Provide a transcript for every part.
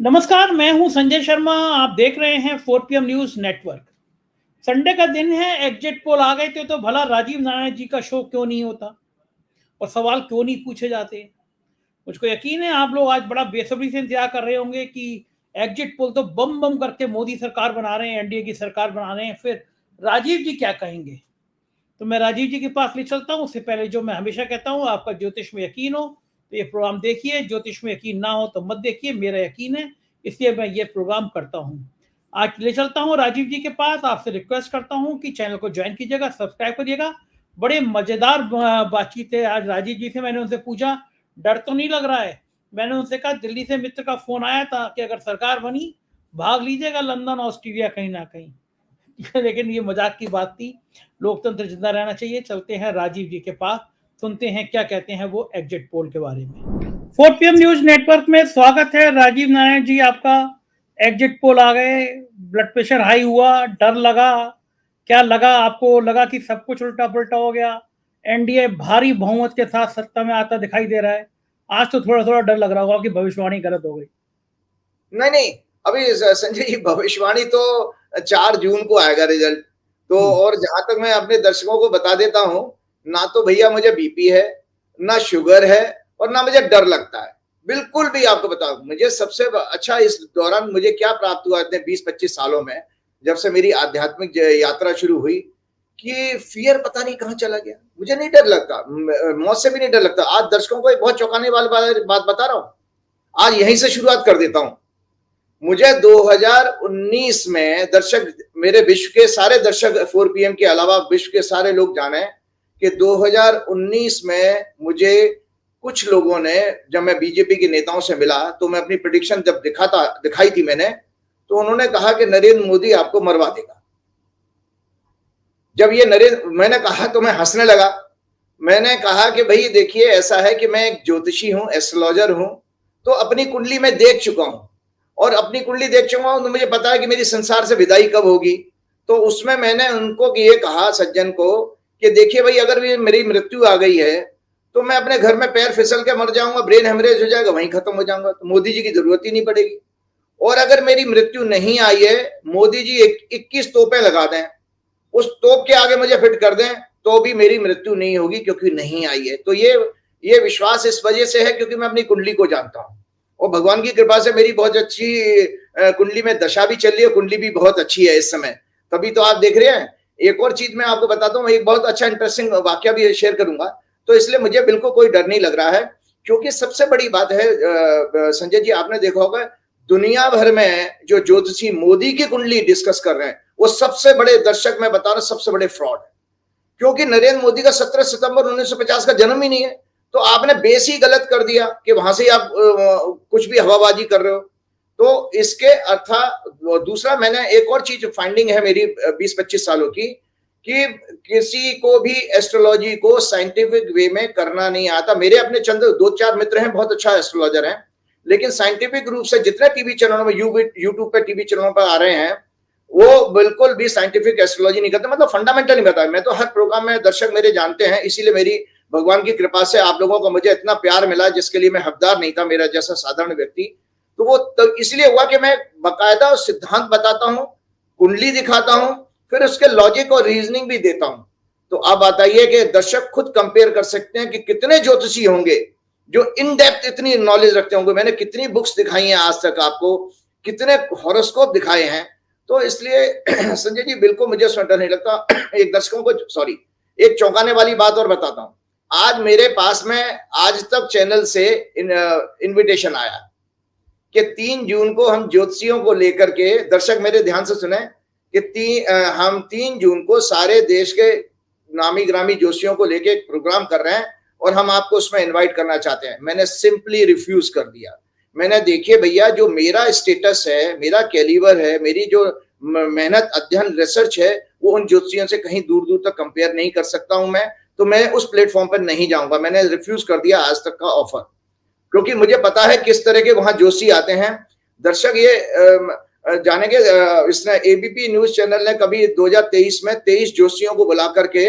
नमस्कार, मैं हूं संजय शर्मा। आप देख रहे हैं 4 PM न्यूज नेटवर्क। संडे का दिन है, एग्जिट पोल आ गए थे तो भला राजीव नारायण जी का शो क्यों नहीं होता और सवाल क्यों नहीं पूछे जाते। मुझको यकीन है आप लोग आज बड़ा बेसब्री से इंतजार कर रहे होंगे कि एग्जिट पोल तो बम बम करके मोदी सरकार बना रहे हैं, एनडीए की सरकार बना रहे हैं, फिर राजीव जी क्या कहेंगे। तो मैं राजीव जी के पास ले चलता हूँ। उससे पहले जो मैं हमेशा कहता हूँ, आपका ज्योतिष में यकीन हो तो ये प्रोग्राम देखिए, ज्योतिष में यकीन ना हो तो मत देखिए। मेरा यकीन है, इसलिए मैं ये प्रोग्राम करता हूँ। आज ले चलता हूँ राजीव जी के पास। आपसे रिक्वेस्ट करता हूँ कि चैनल को ज्वाइन कीजिएगा, सब्सक्राइब करिएगा। बड़े मजेदार बातचीत है आज राजीव जी से। मैंने उनसे पूछा, डर तो नहीं लग रहा है। मैंने उनसे कहा, दिल्ली से मित्र का फोन आया था कि अगर सरकार बनी भाग लीजिएगा लंदन ऑस्ट्रेलिया कहीं ना कहीं। लेकिन ये मजाक की बात थी। लोकतंत्र जिंदा रहना चाहिए। चलते हैं राजीव जी के पास, सुनते हैं क्या कहते हैं वो एग्जिट पोल के बारे में। 4 PM न्यूज नेटवर्क में स्वागत है राजीव नारायण जी आपका। एग्जिट पोल आ गए, ब्लड प्रेशर हाई हुआ, डर लगा, क्या लगा आपको? लगा कि सब कुछ उल्टा पुल्टा हो गया, एनडीए भारी बहुमत के साथ सत्ता में आता दिखाई दे रहा है। आज तो थोड़ा थोड़ा डर लग रहा होगा कि भविष्यवाणी गलत हो गई। नहीं, अभी संजय जी, भविष्यवाणी तो 4 जून को आएगा रिजल्ट तो। और जहां तक मैं अपने दर्शकों को बता देता हूं, ना तो भैया मुझे बीपी है, ना शुगर है, और ना मुझे डर लगता है, बिल्कुल भी। आपको बताऊं, मुझे सबसे अच्छा इस दौरान मुझे क्या प्राप्त हुआ इतने 20-25 सालों में, जब से मेरी आध्यात्मिक यात्रा शुरू हुई, कि फियर पता नहीं कहां चला गया। मुझे नहीं डर लगता, मौत से भी नहीं डर लगता। आज दर्शकों को एक बहुत चौंकाने वाली बात बता रहा हूं। आज यहीं से शुरुआत कर देता हूं। मुझे 2019 में दर्शक, मेरे विश्व के सारे दर्शक 4 PM के अलावा विश्व के सारे लोग जाने कि 2019 में मुझे कुछ लोगों ने, जब मैं बीजेपी के नेताओं से मिला तो मैं अपनी प्रेडिक्शन जब दिखाई थी मैंने, तो उन्होंने कहा कि नरेंद्र मोदी आपको मरवा देगा। जब ये मैंने कहा तो मैं हंसने लगा। मैंने कहा कि भाई देखिए, ऐसा है कि मैं एक ज्योतिषी हूं, एस्ट्रोलॉजर हूं, तो अपनी कुंडली में देख चुका हूं, और अपनी कुंडली देख चुका हूं तो मुझे पता है कि मेरी संसार से विदाई कब होगी। तो उसमें मैंने उनको ये कहा, सज्जन को, कि देखिए भाई, अगर मेरी मृत्यु आ गई है तो मैं अपने घर में पैर फिसल के मर जाऊंगा, ब्रेन हेमरेज हो जाएगा, वहीं खत्म हो जाऊंगा, तो मोदी जी की जरूरत ही नहीं पड़ेगी। और अगर मेरी मृत्यु नहीं आई है, मोदी जी 21 तोपें लगा दें, उस तोप के आगे मुझे फिट कर दें, तो भी मेरी मृत्यु नहीं होगी, क्योंकि नहीं आई है। तो ये विश्वास इस वजह से है क्योंकि मैं अपनी कुंडली को जानता हूं, और भगवान की कृपा से मेरी बहुत अच्छी कुंडली में दशा भी चल रही है, कुंडली भी बहुत अच्छी है इस समय, तभी तो आप देख रहे हैं। एक और चीज मैं आपको बताता हूँ, एक बहुत अच्छा इंटरेस्टिंग वाक्य भी शेयर करूंगा, तो इसलिए मुझे बिल्कुल कोई डर नहीं लग रहा है। क्योंकि सबसे बड़ी बात है संजय जी, आपने देखा होगा दुनिया भर में जो ज्योतिषी मोदी की कुंडली डिस्कस कर रहे हैं, वो सबसे बड़े दर्शक, मैं बता रहा हूं, सबसे बड़े फ्रॉड है। क्योंकि नरेंद्र मोदी का 17 सितंबर 1950 का जन्म ही नहीं है, तो आपने बेस ही गलत कर दिया कि वहां से आप कुछ भी हवाबाजी कर रहे हो। तो इसके अर्थ दूसरा, मैंने एक और चीज फाइंडिंग है मेरी 20-25 सालों की, कि किसी को भी एस्ट्रोलॉजी को साइंटिफिक वे में करना नहीं आता। मेरे अपने चंद 2-4 मित्र हैं, बहुत अच्छा एस्ट्रोलॉजर हैं, लेकिन साइंटिफिक रूप से जितने टीवी चैनलों में, यूट्यूब पे टीवी चैनलों पर आ रहे हैं, वो बिल्कुल भी साइंटिफिक एस्ट्रोलॉजी नहीं करते, मतलब फंडामेंटल नहीं बताया। मैं तो हर प्रोग्राम में दर्शक मेरे जानते हैं, इसीलिए मेरी भगवान की कृपा से आप लोगों को मुझे इतना प्यार मिला, जिसके लिए मैं हकदार नहीं था, मेरा जैसा साधारण व्यक्ति। तो वो तो इसलिए हुआ कि मैं बकायदा सिद्धांत बताता हूं, कुंडली दिखाता हूं, फिर उसके लॉजिक और रीजनिंग भी देता हूं। तो अब बताइए कि दर्शक खुद कंपेयर कर सकते हैं कि कितने ज्योतिषी होंगे जो इन डेप्थ इतनी नॉलेज रखते होंगे। मैंने कितनी बुक्स दिखाई हैं आज तक आपको, कितने हॉरोस्कोप दिखाए हैं। तो इसलिए संजय जी, बिल्कुल मुझे उसमें डर नहीं लगता। एक दर्शकों को एक चौंकाने वाली बात और बताता हूं। आज मेरे पास में आज तक चैनल से इनविटेशन आया कि 3 जून को हम ज्योतिषियों को लेकर के, दर्शक मेरे ध्यान से सुने, कि हम 3 जून को सारे देश के नामी ग्रामी ज्योतिषियों को लेके एक प्रोग्राम कर रहे हैं, और हम आपको उसमें इनवाइट करना चाहते हैं। मैंने सिंपली रिफ्यूज कर दिया। मैंने, देखिए भैया, जो मेरा स्टेटस है, मेरा कैलिबर है, मेरी जो मेहनत, अध्ययन, रिसर्च है, वो उन ज्योतिषियों से कहीं दूर दूर तक कंपेयर नहीं कर सकता हूं मैं, तो मैं उस प्लेटफॉर्म पर नहीं जाऊंगा। मैंने रिफ्यूज कर दिया आज तक का ऑफर, क्योंकि मुझे पता है किस तरह के वहां जोशी आते हैं। दर्शक ये जानेंगे, इसने एबीपी न्यूज चैनल ने कभी 2023 में 23 जोशियों को बुला करके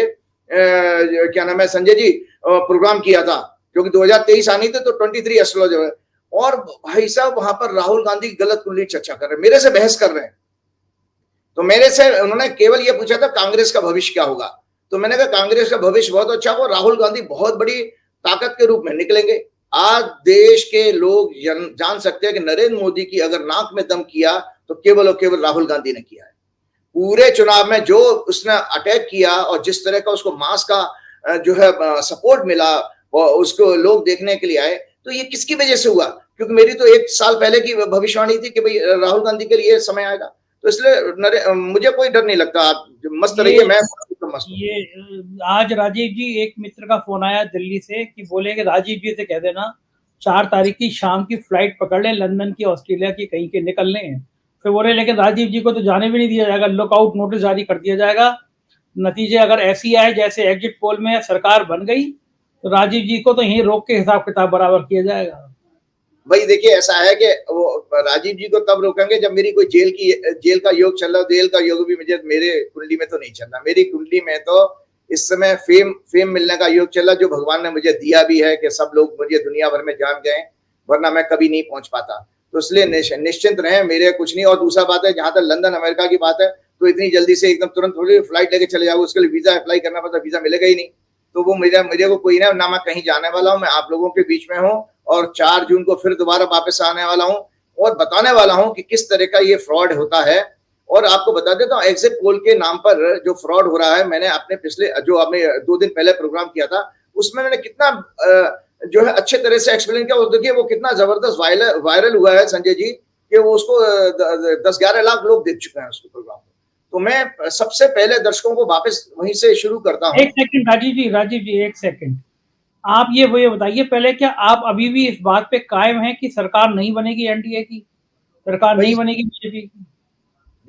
क्या नाम है संजय जी, प्रोग्राम किया था, क्योंकि 2023 आनी थी तो 23 एस्ट्रोलॉजर, और भाई साहब वहां पर राहुल गांधी गलत कुंडली चर्चा कर रहे हैं, मेरे से बहस कर रहे हैं। तो मेरे से उन्होंने केवल ये पूछा था कांग्रेस का भविष्य क्या होगा, तो मैंने कहा कांग्रेस का भविष्य बहुत अच्छा हो, राहुल गांधी बहुत बड़ी ताकत के रूप में निकलेंगे। आज देश के लोग जान सकते हैं कि नरेंद्र मोदी की अगर नाक में दम किया तो केवल और केवल राहुल गांधी ने किया है। पूरे चुनाव में जो उसने अटैक किया और जिस तरह का उसको मास का जो है सपोर्ट मिला और उसको लोग देखने के लिए आए, तो ये किसकी वजह से हुआ? क्योंकि मेरी तो 1 साल पहले की भविष्यवाणी थी कि भाई राहुल गांधी के लिए समय आएगा, तो इसलिए मुझे कोई डर नहीं लगता। आप मस्त रहिए, मैं मस्त हूं। ये आज राजीव जी, एक मित्र का फोन आया दिल्ली से कि बोले कि राजीव जी से कह देना 4 तारीख की शाम की फ्लाइट पकड़ ले, लंदन की, ऑस्ट्रेलिया की, कहीं के निकलने हैं। फिर बोले लेकिन राजीव जी को तो जाने भी नहीं दिया जाएगा, लुकआउट नोटिस जारी कर दिया जाएगा। नतीजे अगर ऐसी आए जैसे एग्जिट पोल में सरकार बन गई तो राजीव जी को तो यहीं रोक के हिसाब किताब बराबर किया जाएगा। भाई देखिए, ऐसा है कि वो राजीव जी को तब रोकेंगे जब मेरी कोई जेल का योग चल रहा हो। जेल का योग भी मुझे मेरे कुंडली में तो नहीं चल रहा। मेरी कुंडली में तो इस समय फेम मिलने का योग चल रहा, जो भगवान ने मुझे दिया भी है कि सब लोग मुझे दुनिया भर में जान गए, वरना मैं कभी नहीं पहुंच पाता। तो इसलिए निश्चिंत रहें, मेरे कुछ नहीं। और दूसरा बात है, जहां तक लंदन अमेरिका की बात है, तो इतनी जल्दी से एकदम तुरंत थोड़ी फ्लाइट लेके चले जाओ, उसके लिए वीजा अप्लाई करना पड़ता, वीजा मिलेगा ही नहीं। तो वो मुझे को कोई ना मैं कहीं जाने वाला हूँ, मैं आप लोगों के बीच में हूँ और 4 जून को फिर दोबारा वापस आने वाला हूँ और बताने वाला हूँ कि किस तरह का ये फ्रॉड होता है। और आपको बता देता हूँ, एग्जिट पोल के नाम पर जो फ्रॉड हो रहा है, मैंने अपने पिछले जो आपने 2 दिन पहले प्रोग्राम किया था उसमें मैंने कितना जो है अच्छे तरह से एक्सप्लेन किया। और देखिए वो कितना जबरदस्त वायरल हुआ है संजय जी, कि वो उसको 10-11 लाख लोग देख चुके हैं उसको प्रोग्राम। तो मैं सबसे पहले दर्शकों को वापस वहीं से शुरू करता हूँ। एक सेकंड राजीव जी एक सेकंड, आप ये बताइए पहले, क्या आप अभी भी इस बात पे कायम हैं कि सरकार नहीं बनेगी एनडीए की, सरकार नहीं बनेगी बीजेपी की?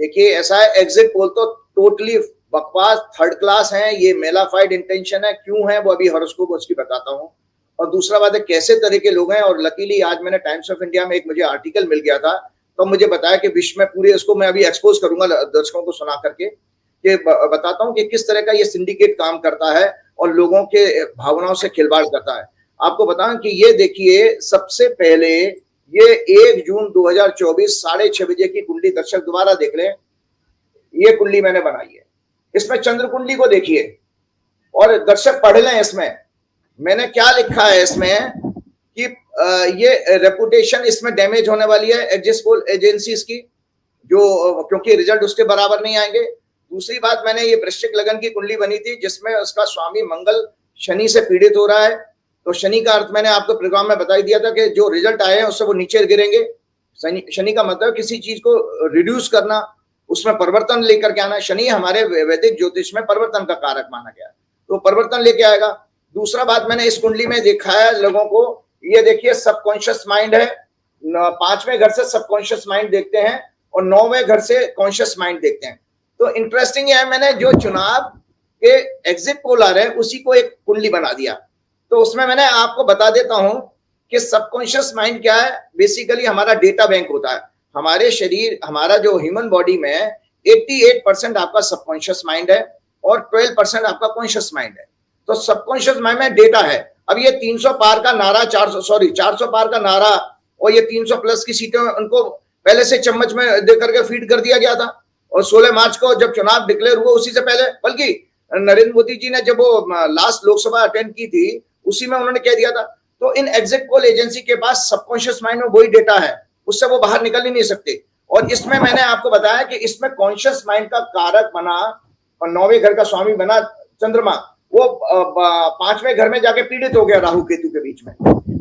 देखिए ऐसा है, एग्जिट पोल तो टोटली बकवास, थर्ड क्लास है, ये मेलाफाइड इंटेंशन है। क्यों है वो अभी हॉरोस्कोप उसकी बताता हूँ। और दूसरा बात है कैसे तरह के लोग हैं। और लकीली आज मैंने टाइम्स ऑफ इंडिया में एक मुझे आर्टिकल मिल गया था, तो मुझे बताया कि विश्व में पूरे, उसको मैं अभी एक्सपोज करूंगा दर्शकों को सुना करके, कि बताता हूँ कि किस तरह का ये सिंडिकेट काम करता है और लोगों के भावनाओं से खिलवाड़ करता है। आपको बताएं कि ये देखिए, सबसे पहले ये 1 जून 2024 6:30 बजे की कुंडली, दर्शक दोबारा देख लें, ये कुंडली मैंने बनाई है। इसमें चंद्र कुंडली को देखिए और दर्शक पढ़ लें, इसमें मैंने क्या लिखा है इसमें कि ये रेपुटेशन इसमें डैमेज होने वाली है एग्जिट पोल एजेंसीज की, जो क्योंकि रिजल्ट उसके बराबर नहीं आएंगे। दूसरी बात, मैंने ये वृश्चिक लगन की कुंडली बनी थी जिसमें उसका स्वामी मंगल शनि से पीड़ित हो रहा है। तो शनि का अर्थ मैंने आपको प्रोग्राम में बता दिया था कि जो रिजल्ट आए हैं उससे वो नीचे गिरेंगे। शनि का मतलब किसी चीज को रिड्यूस करना, उसमें परिवर्तन लेकर के आना। शनि हमारे वैदिक ज्योतिष में परिवर्तन का कारक माना गया, तो परिवर्तन लेके आएगा। दूसरा बात, मैंने इस कुंडली में दिखाया है लोगों को, ये देखिए सबकॉन्शियस माइंड है। 5वें घर से सबकॉन्शियस माइंड देखते हैं और 9वें घर से कॉन्शियस माइंड देखते हैं। तो इंटरेस्टिंग है, मैंने जो चुनाव के एग्जिट पोल आ रहे हैं उसी को एक कुंडली बना दिया। तो उसमें मैंने आपको बता देता हूं कि सबकॉन्शियस माइंड क्या है। बेसिकली हमारा डेटा बैंक होता है। हमारे शरीर, हमारा जो ह्यूमन बॉडी में 88% आपका सबकॉन्शियस माइंड है और 12% आपका कॉन्शियस माइंड है। तो सबकॉन्शियस माइंड में डेटा है। अब ये 300 पार का नारा, 400 पार का नारा और ये 300 प्लस की सीटें उनको पहले से चम्मच में दे करके फीड कर दिया गया था। और 16 मार्च को जब चुनाव डिक्लेयर हुआ उसी से पहले, बल्कि नरेंद्र मोदी जी ने जब वो लास्ट लोकसभा अटेंड की थी उसी में उन्होंने कह दिया था। तो इन एग्जिट पोल एजेंसी के पास सबकॉन्शियस माइंड में वही डेटा है, उससे वो बाहर निकल ही नहीं सकते। और इसमें मैंने आपको बताया कि इसमें कॉन्शियस माइंड का कारक बना और 9वें घर का स्वामी बना चंद्रमा, वो 5वें घर में जाके पीड़ित हो गया राहु केतु के बीच में।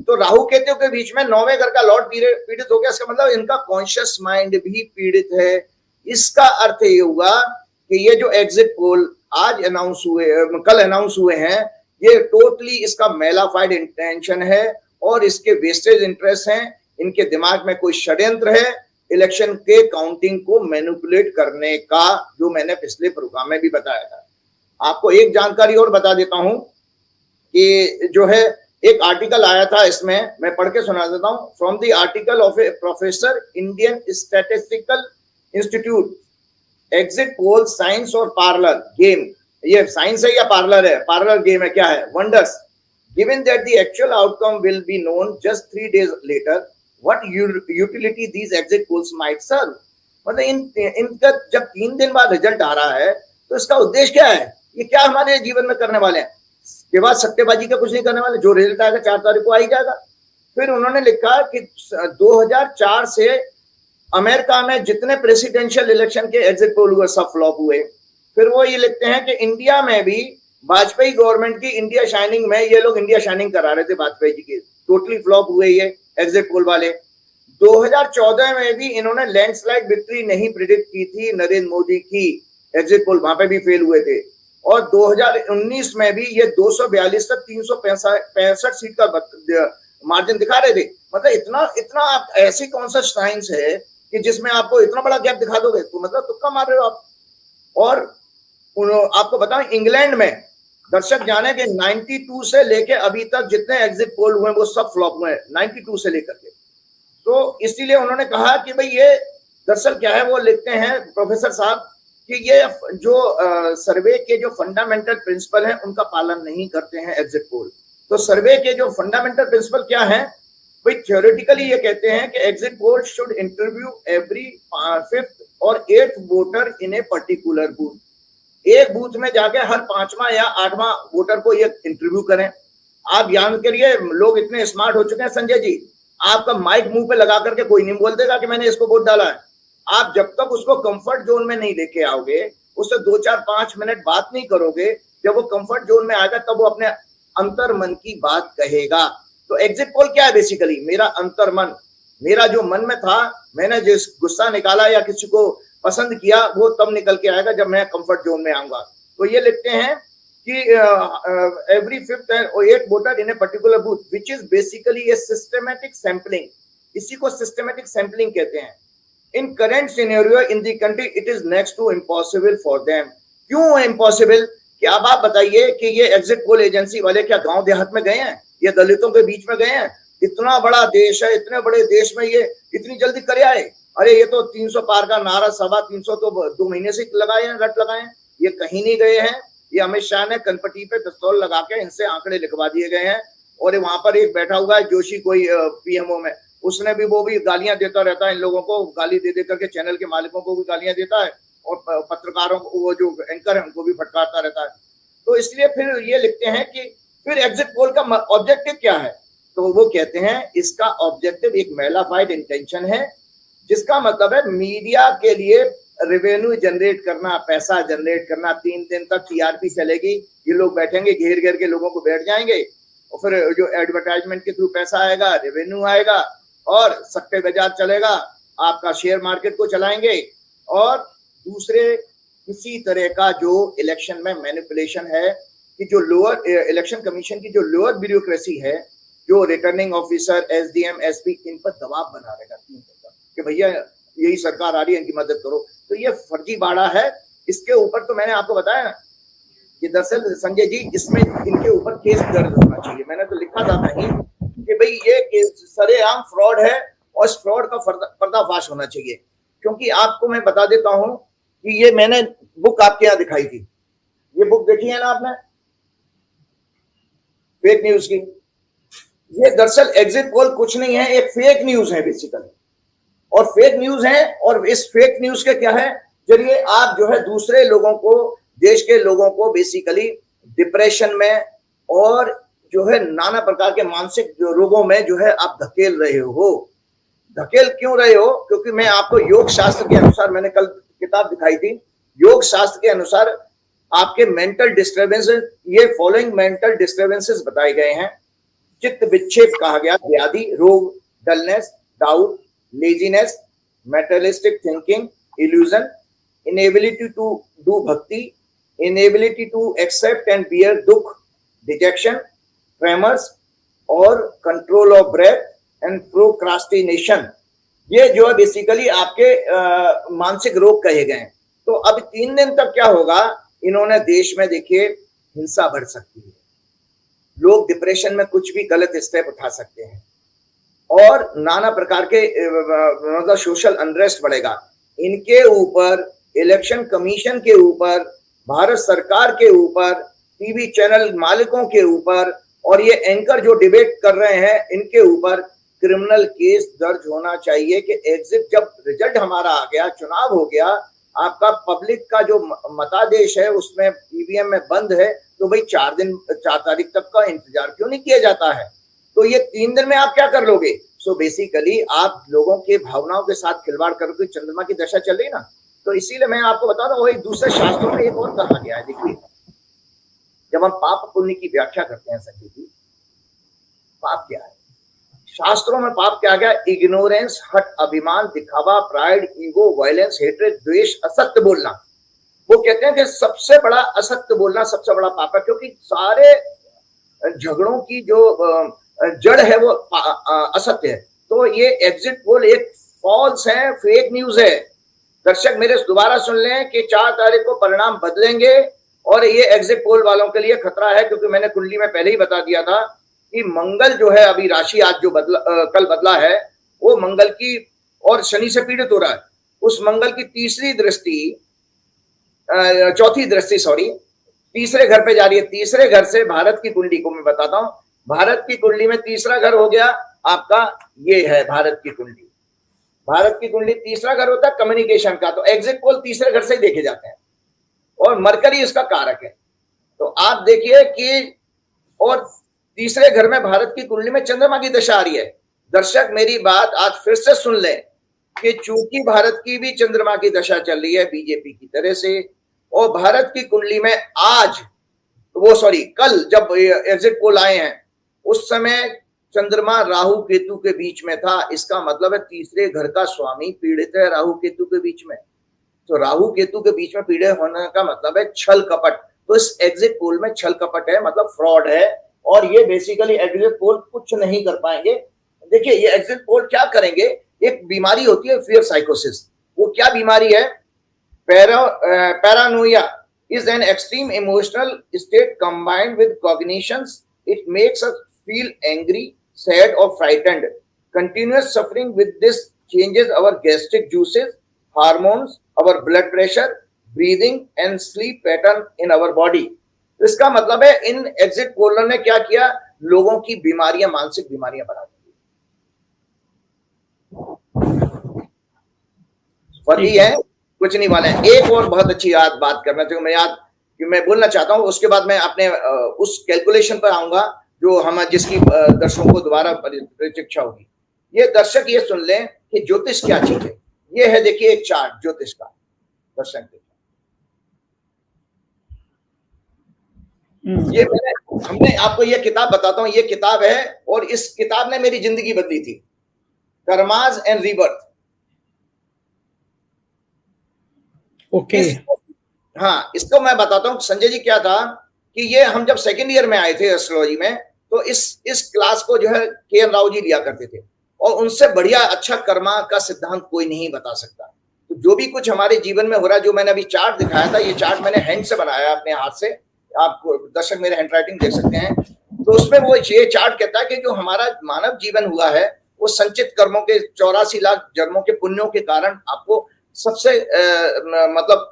तो राहु केतु के बीच में 9वें घर का लॉर्ड पीड़ित हो गया, इसका मतलब इनका कॉन्शियस माइंड भी पीड़ित है। इसका अर्थ ये हुआ कि ये जो एग्जिट पोल आज अनाउंस हुए, कल अनाउंस हुए हैं, ये टोटली इसका मेलाफाइड इंटेंशन है और इसके वेस्टेज इंटरेस्ट हैं। इनके दिमाग में कोई षड्यंत्र है इलेक्शन के काउंटिंग को मैनिपुलेट करने का, जो मैंने पिछले प्रोग्राम में भी बताया था। आपको एक जानकारी और बता देता हूं कि जो है एक आर्टिकल आया था, इसमें मैं पढ़ के सुना देता हूं। From the article of a professor, Indian Statistical Institute, exit poll science or parlour game. ये साइंस है या पार्लर है? पार्लर गेम है। क्या है? Wonders given that the actual outcome will be known just 3 days later, what utility these exit polls might serve. मतलब इनका जब 3 दिन बाद रिजल्ट आ रहा है तो इसका उद्देश्य क्या है, ये क्या हमारे जीवन में करने वाले हैं। के बाद सट्टेबाजी का कुछ नहीं करने वाले, जो रिजल्ट आएगा 4 तारीख को आ ही जाएगा। फिर उन्होंने लिखा कि 2004 से अमेरिका में जितने प्रेसिडेंशियल इलेक्शन के एग्जिट पोल हुए सब फ्लॉप हुए। फिर वो ये लिखते हैं कि इंडिया में भी वाजपेयी गवर्नमेंट की इंडिया शाइनिंग में ये लोग इंडिया शाइनिंग करा रहे थे वाजपेयी जी की, टोटली फ्लॉप हुए ये एग्जिट पोल वाले। 2014 में भी इन्होंने लैंडस्लाइड विक्ट्री नहीं प्रिडिक्ट की थी नरेंद्र मोदी की, एग्जिट पोल वहां पे भी फेल हुए थे। और 2019 में भी ये 242 से 365 सीट का मार्जिन दिखा रहे थे। मतलब इतना आप ऐसी कौन सा साइंस है कि जिसमें आपको इतना बड़ा गैप दिखा दोगे, तो मतलब तुक्का मार रहे हो आप। और आपको बताऊं, इंग्लैंड में दर्शक जाने के 92 से लेके अभी तक जितने एग्जिट पोल हुए वो सब फ्लॉप हुए हैं, 92 से लेकर के। तो इसीलिए उन्होंने कहा कि भाई ये दरअसल क्या है, वो लिखते हैं प्रोफेसर साहब कि ये जो सर्वे के जो फंडामेंटल प्रिंसिपल हैं उनका पालन नहीं करते हैं एग्जिट पोल। तो सर्वे के जो फंडामेंटल प्रिंसिपल क्या है भाई, थ्योरेटिकली ये कहते हैं कि exit poll should interview every 5th or 8th voter in a particular booth. एक बूथ में जाके हर 5वां या 8वां वोटर को ये इंटरव्यू करें। आप याद करिए, लोग इतने स्मार्ट हो चुके हैं संजय जी, आपका माइक मुंह पे लगा करके कोई नहीं बोल देगा कि मैंने इसको वोट डाला है। आप जब तक उसको कंफर्ट जोन में नहीं लेके आओगे, उससे 2, 4, 5 मिनट बात नहीं करोगे, जब वो कंफर्ट जोन में आएगा तब वो अपने अंतर मन की बात कहेगा। तो एग्जिट पोल क्या है, बेसिकली मेरा अंतर मन, मेरा जो मन में था, मैंने जिस गुस्सा निकाला या किसी को पसंद किया, वो तब निकल के आएगा जब मैं कंफर्ट जोन में आऊंगा। तो ये लिखते हैं कि every 5th or 8th voter in a particular booth which is basically a systematic sampling, इसी को सिस्टमैटिक सैंपलिंग कहते हैं। In current scenario in the country it is next to impossible for them. क्यों इम्पॉसिबल, कि अब आप बताइए कि ये एग्जिट पोल एजेंसी वाले क्या गांव देहात में गए हैं, ये दलितों के बीच में गए हैं? इतना बड़ा देश है, इतने बड़े देश में ये इतनी जल्दी करे आए? अरे ये तो 300 पार का नारा, 325 तो 2 महीने से लगाए हैं, रट लगाए हैं, ये कहीं नहीं गए हैं। ये अमित शाह ने कनपटी पे पिस्तौल लगा के इनसे आंकड़े लिखवा दिए गए हैं। और वहां पर एक बैठा हुआ है जोशी, कोई पीएमओ में, उसने भी, वो भी गालियां देता रहता है इन लोगों को, गाली दे करके चैनल के मालिकों को भी गालियां देता है और पत्रकारों को, वो जो एंकर है उनको भी फटकारता रहता है। तो इसलिए फिर ये लिखते हैं कि फिर एग्जिट पोल का ऑब्जेक्टिव क्या है, तो वो कहते हैं इसका ऑब्जेक्टिव एक मेलाफाइड इंटेंशन है, जिसका मतलब है मीडिया के लिए रेवेन्यू जनरेट करना, पैसा जनरेट करना। 3 दिन तक टीआरपी चलेगी, ये लोग बैठेंगे घेर घेर के, लोगों को बैठ जाएंगे, और फिर जो एडवर्टाइजमेंट के थ्रू पैसा आएगा, रेवेन्यू आएगा, और सट्टे बाजार चलेगा, आपका शेयर मार्केट को चलाएंगे। और दूसरे किसी तरह का जो इलेक्शन में मैनिपुलेशन है, कि जो लोअर इलेक्शन कमीशन की जो लोअर ब्यूरोक्रेसी है, जो रिटर्निंग ऑफिसर, एसडीएम, एसपी, इन पर दबाव बना रहेगा 3 दिन तक कि भैया यही सरकार आ रही है, इनकी मदद करो। तो ये फर्जी बाड़ा है। इसके ऊपर तो मैंने आपको बताया ना कि दरअसल संजय जी, इसमें इनके ऊपर केस दर्ज होना चाहिए। मैंने तो लिखा था कहीं कि भाई ये सरेआम फ्रॉड है और इस फ्रॉड का पर्दाफाश होना चाहिए। क्योंकि आपको मैं बता देता हूं कि ये मैंने बुक आपके यहाँ दिखाई थी, ये बुक देखी है ना आपने, फेक न्यूज की। ये दरअसल एग्जिट पोल कुछ नहीं है, एक फेक न्यूज है बेसिकली, और फेक न्यूज है। और इस फेक न्यूज के क्या है, जरिए आप जो है दूसरे लोगों को, देश के लोगों को बेसिकली डिप्रेशन में और जो है नाना प्रकार के मानसिक जो रोगों में जो है आप धकेल रहे हो। धकेल क्यों रहे हो? क्योंकि मैं आपको योग शास्त्र के अनुसार, मैंने कल किताब दिखाई थी, योग शास्त्र के अनुसार आपके मेंटल डिस्टर्बेंसेस, ये फॉलोइंग मेंटल डिस्टर्बेंसेस बताए गए हैं। चित्त विक्षेप कहा गया, व्याधि, रोग, dullness, doubt, laziness, materialistic thinking, illusion, inability to do bhakti, inability to accept and bear dukh, dejection, tremors और control of breath and procrastination. ये जो है बेसिकली आपके मानसिक रोग कहे गए हैं। तो अब 3 दिन तक क्या होगा, इन्होंने देश में देखिए हिंसा बढ़ सकती है, लोग डिप्रेशन में कुछ भी गलत स्टेप उठा सकते हैं, और नाना प्रकार के मतलब सोशल अनरेस्ट बढ़ेगा। इनके ऊपर, इलेक्शन कमीशन के ऊपर, भारत सरकार के ऊपर, टीवी चैनल मालिकों के ऊपर, और ये एंकर जो डिबेट कर रहे हैं इनके ऊपर क्रिमिनल केस दर्ज होना चाहिए कि एग्जिट, जब रिजल्ट हमारा आ गया, चुनाव हो गया, आपका पब्लिक का जो मतादेश है उसमें ईवीएम में बंद है, तो भाई 4 तारीख तक का इंतजार क्यों नहीं किया जाता है? तो ये 3 दिन में आप क्या कर लोगे? सो बेसिकली आप लोगों के भावनाओं के साथ खिलवाड़ करके चंद्रमा की दशा चल रही ना, तो इसीलिए मैं आपको बता रहा हूँ, वही दूसरे शास्त्रों में एक और कहा गया है। देखिए, जब हम पाप पुण्य की व्याख्या करते हैं संजय जी, पाप क्या है? शास्त्रों में पाप क्या गया? इग्नोरेंस, हट, अभिमान, दिखावा, प्राइड, ईगो, वायलेंस, हेट्रेड, द्वेष, असत्य बोलना। वो कहते हैं कि सबसे बड़ा असत्य बोलना सबसे बड़ा पाप है, क्योंकि सारे झगड़ों की जो जड़ है वो असत्य है। तो ये एग्जिट पोल एक फॉल्स है, फेक न्यूज है। दर्शक मेरे दोबारा सुन लें कि 4 तारीख को परिणाम बदलेंगे, और ये एग्जिट पोल वालों के लिए खतरा है, क्योंकि मैंने कुंडली में पहले ही बता दिया था कि मंगल जो है, अभी राशि आज जो कल बदला है, वो मंगल की और शनि से पीड़ित हो रहा है। उस मंगल की चौथी दृष्टि तीसरे घर पे जा रही है। तीसरे घर से भारत की कुंडली को मैं बताता हूं, भारत की कुंडली में तीसरा घर हो गया आपका, ये है भारत की कुंडली। भारत की कुंडली तीसरा घर होता है कम्युनिकेशन का, तो एग्जिट पोल तीसरे घर से ही देखे जाते हैं, और मरकरी इसका कारक है। तो आप देखिए कि, और तीसरे घर में भारत की कुंडली में चंद्रमा की दशा आ रही है। दर्शक मेरी बात आज फिर से सुन लें कि चूंकि भारत की भी चंद्रमा की दशा चल रही है बीजेपी की तरह से, और भारत की कुंडली में कल जब एग्जिट पोल आए हैं उस समय चंद्रमा राहु केतु के बीच में था। इसका मतलब है तीसरे घर का स्वामी पीड़ित है राहु केतु के बीच में। तो राहु केतु के बीच में पीड़ित होने का मतलब है छल कपट। तो इस एग्जिट पोल में छल कपट है, मतलब फ्रॉड है, और ये बेसिकली एग्जिट पोल कुछ नहीं कर पाएंगे। देखिए, ये एग्जिट पोल क्या करेंगे? एक बीमारी होती है फियर साइकोसिस। वो क्या बीमारी है? Paranoia is an extreme emotional state combined with cognitions. It makes us feel angry, sad or frightened. Continuous suffering with this changes our gastric juices, hormones, our blood pressure, breathing and sleep pattern in our body. इसका मतलब है इन exit polar ने क्या किया? लोगों की बीमारियां, मानसिक बीमारियां बढ़ा दी। फर्जी है, कुछ नहीं वाले हैं। एक और बहुत अच्छी बात करना चाहिए, मैं बोलना चाहता हूं, उसके बाद मैं अपने उस कैलकुलेशन पर आऊंगा जो हम जिसकी दर्शकों को दोबारा प्रतीक्षा होगी। ये दर्शक ये सुन लें कि ज्योतिष क्या चीज है। ये है, देखिए, एक चार्ट ज्योतिष का। दर्शक ये हमने आपको ये किताब बताता हूं, ये किताब है, और इस किताब ने मेरी जिंदगी बदली थी, कर्माज एंड रीबर्थ। ओके। हाँ, इसको मैं बताता हूँ संजय जी। क्या था कि ये हम जब सेकेंड ईयर में आए थे एस्ट्रोलॉजी में, तो इस क्लास को जो है के.एन. राव जी लिया करते थे, और उनसे बढ़िया अच्छा कर्मा का सिद्धांत कोई नहीं बता सकता। तो जो भी कुछ हमारे जीवन में हो रहा है, जो मैंने अभी चार्ट दिखाया था, ये चार्ट मैंने हैंड से बनाया अपने हाथ से, आप दर्शक मेरे हैंड राइटिंग देख सकते हैं। तो उसमें वो ये चार्ट कहता है कि जो हमारा मानव जीवन हुआ है, वो संचित कर्मों के 84 लाख जन्मों के पुण्यों के कारण आपको सबसे मतलब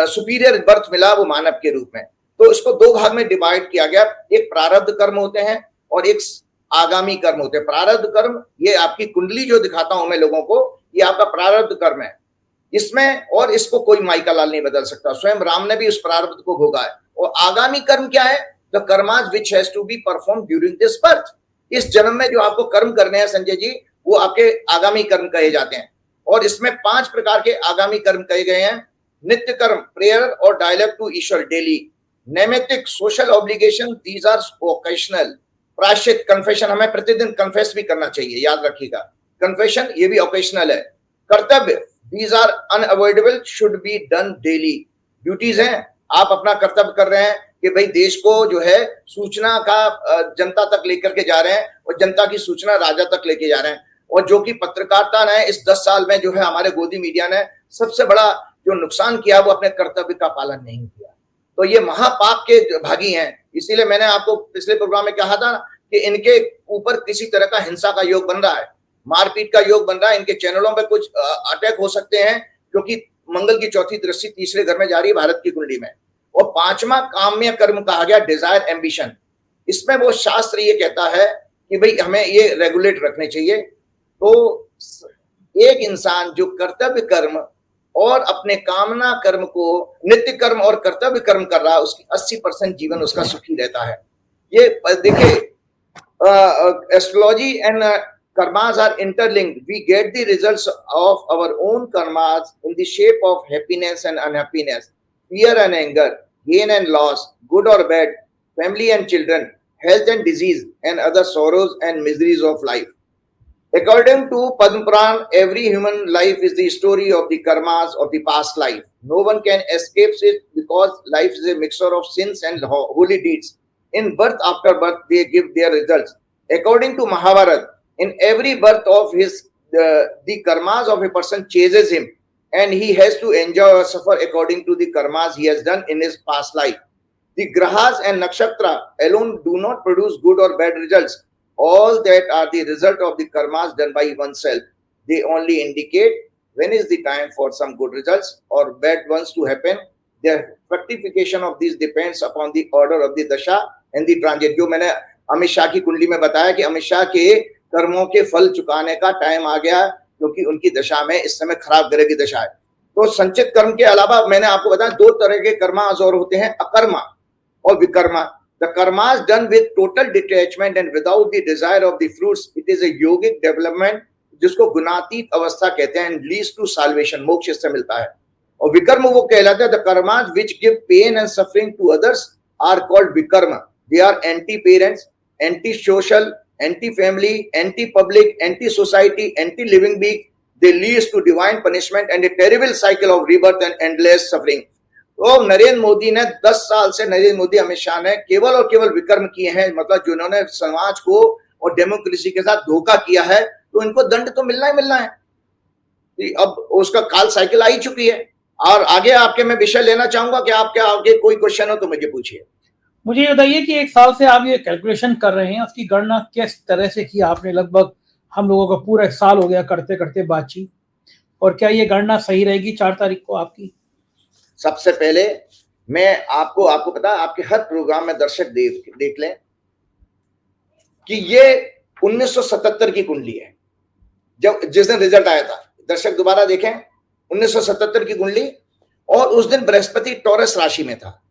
सुपीरियर बर्थ मिला, वो मानव के रूप में। तो इसको 2 भाग में डिवाइड किया गया। एक प्रारब्ध कर्म होते हैं और एक आगामी कर्म होते हैं। प्रारब्ध कर्म, ये आपकी कुंडली जो दिखाता हूं मैं लोगों को, ये आपका प्रारब्ध कर्म है इसमें, और इसको कोई माइका लाल नहीं बदल सकता। स्वयं राम ने भी उस प्रारब्ध को भोगा है। और आगामी कर्म क्या है? The karmas which has to be perform during this birth. इस जन्म में जो आपको कर्म करने हैं संजय जी, वो आपके आगामी कर्म कहे जाते हैं। और इसमें 5 प्रकार के आगामी कर्म कहे गए हैं। नित्य कर्म, प्रेयर और डायलॉग टू ईश्वर डेली। नैमित्तिक, social obligation, these are occasional. प्रायश्चित, कन्फेशन, हमें प्रतिदिन कन्फेस भी करना चाहिए, याद रखिएगा। कन्फेशन ये भी ओकेशनल है। कर्तव्य, these are unavoidable, should be done daily. Duties हैं, आप अपना कर्तव्य कर रहे हैं कि भाई देश को जो है सूचना का जनता तक लेकर के जा रहे हैं, और जनता की सूचना राजा तक लेके जा रहे हैं। और जो कि पत्रकारिता ने इस 10 साल में जो है हमारे गोदी मीडिया ने सबसे बड़ा जो नुकसान किया, वो अपने कर्तव्य का पालन नहीं किया। तो ये महापाप के भागी हैं। इसीलिए मैंने आपको पिछले प्रोग्राम में कहा था कि इनके ऊपर किसी तरह का हिंसा का योग बन रहा है, मारपीट का योग बन रहा है। इनके चैनलों पे कुछ अटैक हो सकते हैं, क्योंकि मंगल की चौथी दृष्टि तीसरे घर में जा रही है भारत की कुंडली में। और 5वां काम्य कर्म कहा गया, डिजायर, एम्बिशन। इसमें वो शास्त्र ये कहता है कि भाई हमें ये रेगुलेट रखने चाहिए। तो एक इंसान जो कर्तव्य कर्म और अपने कामना कर्म को, नित्य कर्म और कर्तव्य कर्म कर रहा है, उसकी 80% जीवन उसका सुखी रहता है। ये देखिए, astrology and karmas are interlinked. We get the results of our own karmas in the shape of happiness and unhappiness, fear and anger, gain and loss, good or bad, family and children, health and disease, and other sorrows and miseries of life. According to Padma Puran, every human life is the story of the karmas of the past life. No one can escape it because life is a mixture of sins and holy deeds. In birth after birth, they give their results. According to Mahabharata, in every birth of his, the karmas of a person chases him, and he has to enjoy or suffer according to the karmas he has done in his past life. The grahas and nakshatra alone do not produce good or bad results. All that are the result of the karmas done by oneself. They only indicate when is the time for some good results or bad ones to happen. The fructification of these depends upon the order of the dasha and the transit. जो मैंने अमित शाह की कुंडली में बताया कि अमित शाह के कर्मों के फल चुकाने का टाइम आ गया, क्योंकि उनकी दशा में इस समय खराब ग्रह की दशा है। तो संचित कर्म के अलावा मैंने आपको बताया 2 तरह के कर्मास और होते हैं, अकर्मा और विकर्मा। The karmas done with total detachment and without the desire of the fruits, it is a yogic development, जिसको गुणातीत अवस्था कहते हैं, and leads to salvation, मोक्ष इससे मिलता है। और विकर्म वो कहलाते हैं, the karmas which give pain and suffering to others are called vikarma. They are anti-parents, anti-social, anti-family, anti-public, anti-society, anti-living being. They lead to divine punishment and a terrible cycle of rebirth and endless suffering. तो नरेंद्र मोदी ने 10 साल से, नरेंद्र मोदी, अमित शाह ने केवल और केवल विकर्म किए हैं, मतलब जिन्होंने समाज को और डेमोक्रेसी के साथ धोखा किया है, तो इनको दंड तो मिलना ही मिलना है। अब उसका काल साइकिल आ ही चुकी है। और आगे आपके मैं विषय लेना चाहूंगा कि आपके आगे कोई क्वेश्चन हो तो मुझे पूछिए। मुझे ये बताइए कि 1 साल से आप ये कैलकुलेशन कर रहे हैं, उसकी गणना किस तरह से की आपने? लगभग हम लोगों का पूरा 1 साल हो गया करते करते बातचीत, और क्या ये गणना सही रहेगी 4 तारीख को आपकी? सबसे पहले मैं आपको पता है, आपके हर प्रोग्राम में दर्शक देख लें कि ये 1977 की कुंडली है, जब जिस दिन रिजल्ट आया था। दर्शक दोबारा देखें, 1977 की कुंडली, और उस दिन बृहस्पति टॉरस राशि में था।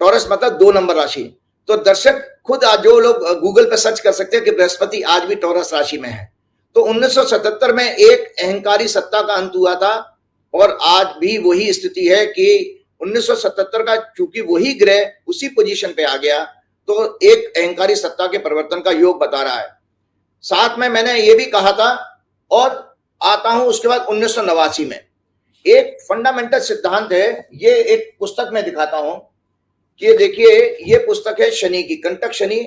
टॉरस मतलब 2 नंबर राशि। तो दर्शक खुद आज जो लोग गूगल पे सर्च कर सकते हैं कि बृहस्पति आज भी टॉरस राशि में है। तो 1977 में एक अहंकारी सत्ता का अंत हुआ था, और आज भी वही स्थिति है कि 1977 का चूंकि वही ग्रह उसी पोजीशन पे आ गया, तो एक अहंकारी सत्ता के परिवर्तन का योग बता रहा है। साथ में मैंने ये भी कहा था, और आता हूं उसके बाद 1989 में एक फंडामेंटल सिद्धांत है, ये एक पुस्तक में दिखाता हूं कि देखिए, ये पुस्तक है शनि की, कंटक शनि।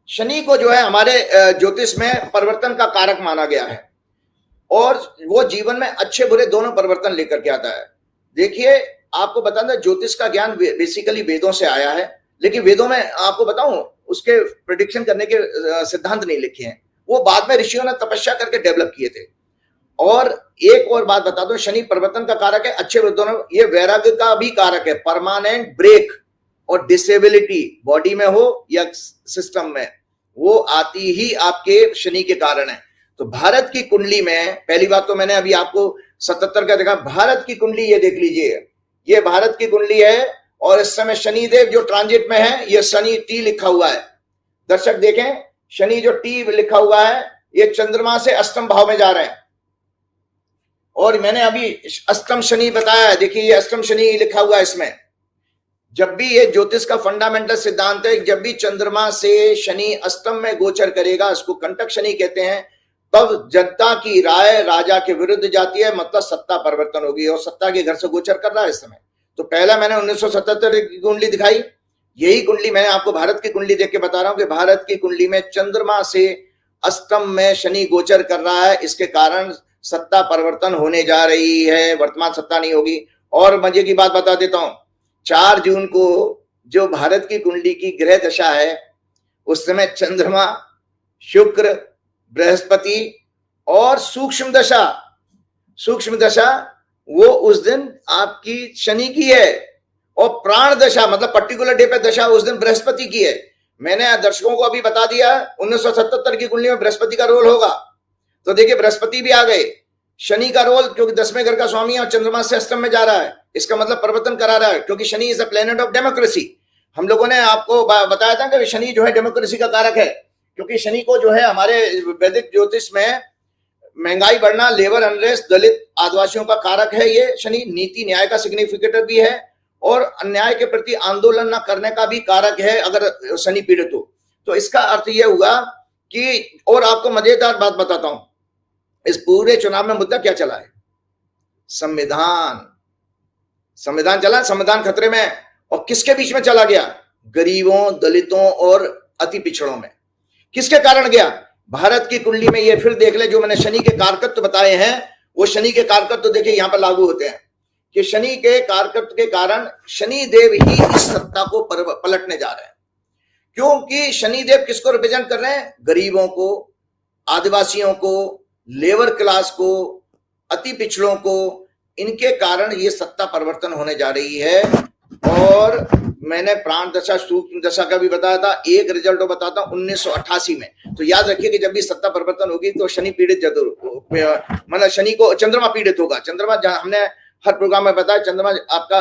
शनि को जो है हमारे ज्योतिष में परिवर्तन का कारक माना गया है, और वो जीवन में अच्छे बुरे दोनों परिवर्तन लेकर के आता है। देखिए, आपको बता दें, ज्योतिष का ज्ञान बेसिकली वेदों से आया है, लेकिन वेदों में आपको बताऊं उसके प्रेडिक्शन करने के सिद्धांत नहीं लिखे हैं, वो बाद में ऋषियों ने तपस्या करके डेवलप किए थे। और एक और बात बता दो, शनि परिवर्तन का कारक है, अच्छे बुरे दोनों। ये वैराग्य का भी कारक है, परमानेंट ब्रेक और डिसेबिलिटी बॉडी में हो या सिस्टम में, वो आती ही आपके शनि के कारण है। तो भारत की कुंडली में पहली बात तो मैंने अभी आपको 77 का देखा, भारत की कुंडली ये देख लीजिए, ये भारत की कुंडली है, और इस समय शनि देव जो ट्रांजिट में है, ये शनि टी लिखा हुआ है। दर्शक देखें, शनि जो टी लिखा हुआ है, ये चंद्रमा से अष्टम भाव में जा रहे हैं, और मैंने अभी अष्टम शनि बताया है। देखिए, ये अष्टम शनि लिखा हुआ है इसमें। जब भी ये ज्योतिष का फंडामेंटल सिद्धांत है, जब भी चंद्रमा से शनि अष्टम में गोचर करेगा, इसको कंटक शनि कहते हैं, तब जनता की राय राजा के विरुद्ध जाती है, मतलब सत्ता परिवर्तन होगी, और सत्ता के घर से गोचर कर रहा है इस समय। तो पहला मैंने 1977 की कुंडली दिखाई, यही कुंडली मैं आपको भारत की कुंडली देख के बता रहा हूं कि भारत की कुंडली में चंद्रमा से अष्टम में शनि गोचर कर रहा है, इसके कारण सत्ता परिवर्तन होने जा रही है, वर्तमान सत्ता नहीं होगी। और मजे की बात बता देता हूं, 4 जून को जो भारत की कुंडली की ग्रह दशा है, उस समय चंद्रमा, शुक्र, बृहस्पति और सूक्ष्म दशा वो उस दिन आपकी शनि की है, और प्राण दशा मतलब पर्टिकुलर डे पे दशा उस दिन बृहस्पति की है। मैंने दर्शकों को अभी बता दिया 1977 की कुंडली में बृहस्पति का रोल होगा, तो देखिए बृहस्पति भी आ गए। शनि का रोल, क्योंकि 10वें घर का स्वामी है और चंद्रमा से अष्टम में जा रहा है, इसका मतलब परिवर्तन करा रहा है, क्योंकि Shani is a planet of democracy. हम लोगों ने आपको बताया था कि शनि जो है डेमोक्रेसी का कारक है, क्योंकि शनि को जो है हमारे वैदिक ज्योतिष में महंगाई बढ़ना, लेबर अनरेस्ट, दलित आदिवासियों का कारक है ये शनि। नीति न्याय का सिग्निफिकेटर भी है और अन्याय के प्रति आंदोलन न करने का भी कारक है अगर शनि पीड़ित हो। तो इसका अर्थ यह हुआ कि, और आपको मजेदार बात बताता हूं, इस पूरे चुनाव में मुद्दा क्या चला है? संविधान। संविधान चला, संविधान खतरे में, और किसके बीच में चला गया? गरीबों, दलितों और अति पिछड़ों में। किसके कारण गया? भारत की कुंडली में ये फिर देख ले, जो मैंने शनि के कारकत्व बताए हैं, वो शनि के कारकत्व तो देखिए यहां पर लागू होते हैं कि शनि के कारकत्व के कारण शनि देव ही इस सत्ता को पलटने जा रहे हैं। क्योंकि शनि देव किसको रिप्रेजेंट कर रहे हैं? गरीबों को, आदिवासियों को, लेबर क्लास को, अति पिछड़ों को। इनके कारण ये सत्ता परिवर्तन होने जा रही है। और मैंने प्राण दशा, सूक्ष्म दशा का भी बताया था। एक रिजल्ट बताता हूं 1988 में। तो याद रखिए कि जब भी सत्ता परिवर्तन होगी तो शनि पीड़ित जरूर, मतलब शनि को चंद्रमा पीड़ित होगा। चंद्रमा, हमने हर प्रोग्राम में बताया, चंद्रमा आपका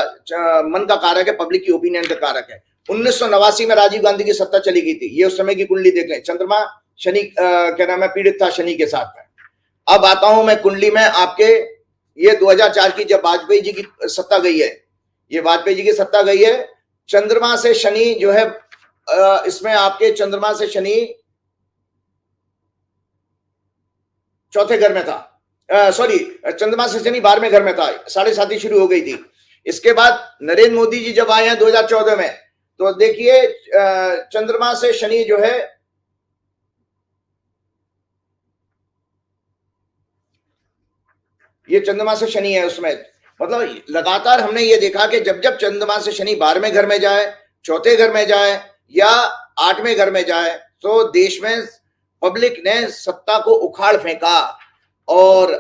मन का कारक है, पब्लिक की ओपिनियन का कारक है। 1989 में राजीव गांधी की सत्ता चली गई थी। ये उस समय की कुंडली देख लें, चंद्रमा शनि क्या नाम है, पीड़ित था शनि के साथ में। अब आता हूं मैं कुंडली में आपके, ये 2004 की जब वाजपेयी जी की सत्ता गई है, ये वाजपेयी जी की सत्ता गई है। चंद्रमा से शनि जो है, इसमें आपके चंद्रमा से शनि चौथे घर में था, सॉरी, चंद्रमा से शनि 12वें घर में था, 7.5 शुरू हो गई थी। इसके बाद नरेंद्र मोदी जी जब आए हैं 2014 में, तो देखिए चंद्रमा से शनि जो है, ये चंद्रमा से शनि है उसमें, मतलब लगातार हमने ये देखा कि जब जब चंद्रमा से शनि 12वें घर में जाए, चौथे घर में जाए या 8वें घर में जाए, तो देश में पब्लिक ने सत्ता को उखाड़ फेंका। और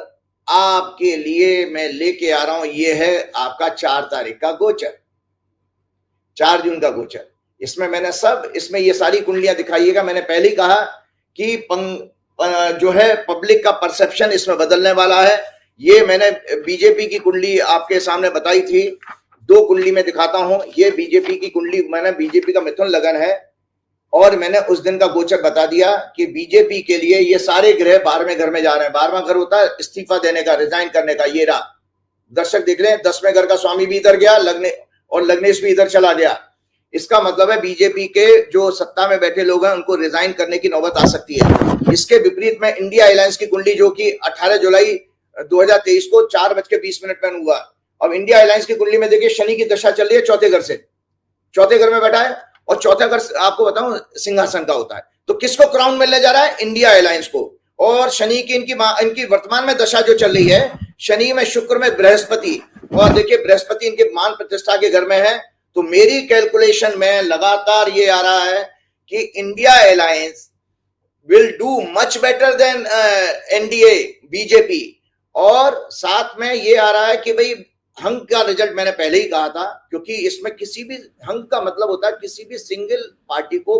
आपके लिए मैं लेके आ रहा हूं, ये है आपका 4 तारीख का गोचर, 4 जून का गोचर। इसमें मैंने सब, इसमें ये सारी कुंडलियां दिखाइएगा। मैंने पहले ही कहा कि जो है पब्लिक का परसेप्शन इसमें बदलने वाला है। ये मैंने बीजेपी की कुंडली आपके सामने बताई थी, 2 कुंडली में दिखाता हूं। ये बीजेपी की कुंडली, मैंने बीजेपी का मिथुन लगन है, और मैंने उस दिन का गोचर बता दिया कि बीजेपी के लिए ये सारे ग्रह 12वें घर में जा रहे हैं। 12वां घर होता है इस्तीफा देने का, रिजाइन करने का। ये रहा, दर्शक देख रहे हैं, 10वें घर का स्वामी भी इधर गया, लग्नेश भी इधर चला गया। इसका मतलब है बीजेपी के जो सत्ता में बैठे लोग हैं उनको रिजाइन करने की नौबत आ सकती है। इसके विपरीत में इंडिया अलायंस की कुंडली, जो कि 18 जुलाई 2023 को 4:20 में हुआ। अब इंडिया अलायंस की कुंडली में देखिए शनि की दशा चल रही है चौथे घर से, चौथे घर में बैठा है, और चौथा घर आपको बताऊं सिंहासन का होता है। तो किसको क्राउन मिलने जा रहा है? इंडिया अलायंस को। और शनि की इनकी वर्तमान में दशा जो चल रही है, शनि में शुक्र में बृहस्पति, और देखिए बृहस्पति इनके मान प्रतिष्ठा के घर में है। तो मेरी कैलकुलेशन में लगातार ये आ रहा है कि India alliance will do much better than NDA BJP. और साथ में ये आ रहा है कि भाई हंग का रिजल्ट मैंने पहले ही कहा था, क्योंकि इसमें किसी भी, हंग का मतलब होता है किसी भी सिंगल पार्टी को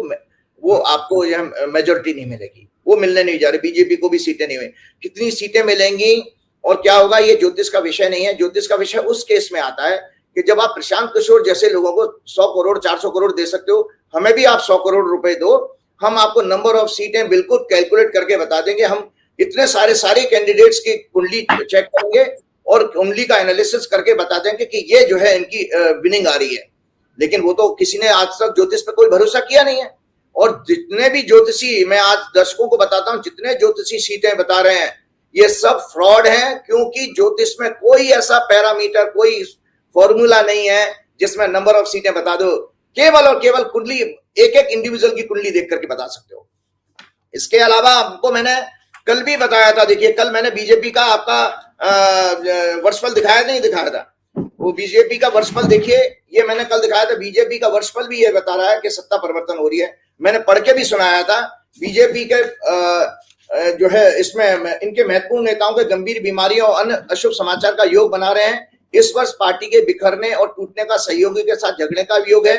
वो आपको यह मेजोरिटी नहीं मिलेगी, वो मिलने नहीं जा रही। बीजेपी को भी सीटें नहीं हुई, कितनी सीटें मिलेंगी और क्या होगा, ये ज्योतिष का विषय नहीं है। ज्योतिष का विषय उस केस में आता है कि जब आप प्रशांत किशोर जैसे लोगों को 100 करोड़ 400 करोड़ दे सकते हो, हमें भी आप 100 करोड़ रुपए दो, हम आपको नंबर ऑफ सीटें बिल्कुल कैलकुलेट करके बता देंगे। हम इतने सारे कैंडिडेट्स की कुंडली चेक करेंगे और कुंडली का एनालिसिस करके बता देंगे कि ये जो है इनकी विनिंग आ रही है। लेकिन वो तो किसी ने आज तक ज्योतिष पे कोई भरोसा किया नहीं है। और जितने भी ज्योतिषी, मैं आज दर्शकों को बताता हूं, जितने ज्योतिषी सीटें बता रहे हैं ये सब फ्रॉड हैं, क्योंकि ज्योतिष में कोई ऐसा पैरामीटर, कोई फॉर्मूला नहीं है जिसमें नंबर ऑफ सीटें बता दो। केवल और केवल कुंडली, एक एक इंडिविजुअल की कुंडली देख करके बता सकते हो। इसके अलावा आपको मैंने कल भी बताया था, देखिए कल मैंने बीजेपी का आपका वर्षफल दिखाया नहीं दिखाया था, वो बीजेपी का वर्षफल देखिए, ये मैंने कल दिखाया था। बीजेपी का वर्षफल भी ये बता रहा है कि सत्ता परिवर्तन हो रही है। मैंने पढ़ के भी सुनाया था। बीजेपी के जो है इसमें इनके महत्वपूर्ण नेताओं के गंभीर बीमारियों और अन्य अशुभ समाचार का योग बना रहे हैं। इस वर्ष पार्टी के बिखरने और टूटने का सहयोगी के साथ झगड़ने का भी योग है।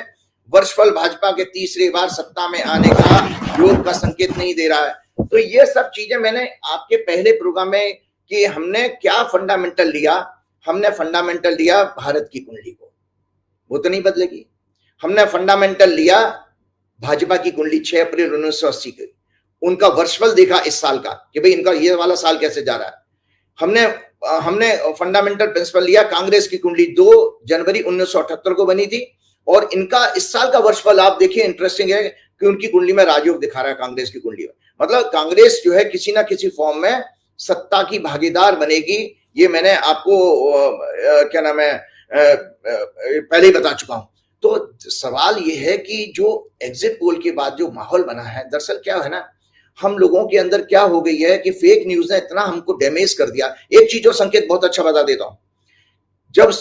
वर्षफल भाजपा के तीसरी बार सत्ता में आने का योग का संकेत नहीं दे रहा है। तो ये सब चीजें मैंने आपके पहले प्रोग्राम में कि हमने क्या फंडामेंटल लिया, हमने फंडामेंटल लिया भारत की कुंडली को, वो तो नहीं बदलेगी। हमने फंडामेंटल लिया भाजपा की कुंडली 6 अप्रैल 1980 की, उनका वर्षफल देखा इस साल का कि भाई इनका ये वाला साल कैसे जा रहा है। हमने फंडामेंटल प्रिंसिपल लिया कांग्रेस की कुंडली 2 जनवरी 1978 को बनी थी, और इनका इस साल का वर्षफल आप देखिए, इंटरेस्टिंग है कि उनकी कुंडली में राजयोग दिखा रहा है कांग्रेस की कुंडली में। मतलब कांग्रेस जो है किसी ना किसी फॉर्म में सत्ता की भागीदार बनेगी, ये मैंने आपको क्या नाम है पहले ही बता चुका हूं। तो सवाल ये है कि जो एग्जिट पोल के बाद जो माहौल बना है, दरअसल क्या है ना, हम लोगों के अंदर क्या हो गई है कि फेक न्यूज ने इतना हमको डैमेज कर दिया। एक चीज और संकेत बहुत अच्छा बता देता हूं, जब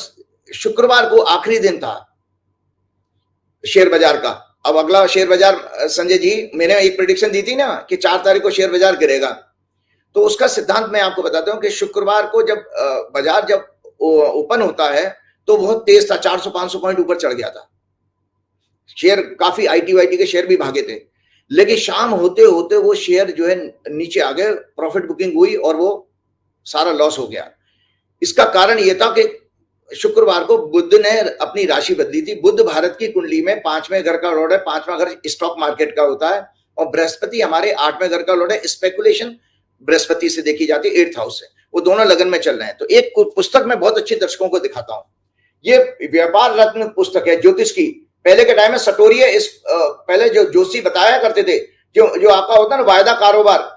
शुक्रवार को आखिरी दिन था शेयर बाजार का, अब अगला शेयर बाजार, संजय जी मैंने एक प्रेडिक्शन दी थी ना कि 4 तारीख को शेयर बाजार गिरेगा, तो उसका सिद्धांत मैं आपको बताता हूं कि शुक्रवार को जब बाजार जब ओपन होता है तो बहुत तेज था, 400-500 पॉइंट ऊपर चढ़ गया था शेयर, काफी आईटी वाईटी के शेयर भी भागे थे, लेकिन शाम होते होते वो शेयर जो है नीचे आ गए, प्रॉफिट बुकिंग हुई और वो सारा लॉस हो गया। इसका कारण ये था कि शुक्रवार को बुध ने अपनी राशि बदली थी। बुध भारत की कुंडली में 5वें घर का लॉर्ड है, 5वां घर स्टॉक मार्केट का होता है, और बृहस्पति हमारे 8वें घर का लॉर्ड है। स्पेकुलेशन बृहस्पति से देखी जाती है, 8th हाउस से, वो दोनों लगन में चल रहे हैं। तो एक पुस्तक मैं बहुत अच्छी दर्शकों को दिखाता हूं, ये व्यापार रत्न पुस्तक है ज्योतिष की। पहले के टाइम में सटोरिया इस पहले जो जोशी बताया करते थे, जो आपका होता है ना वायदा कारोबार,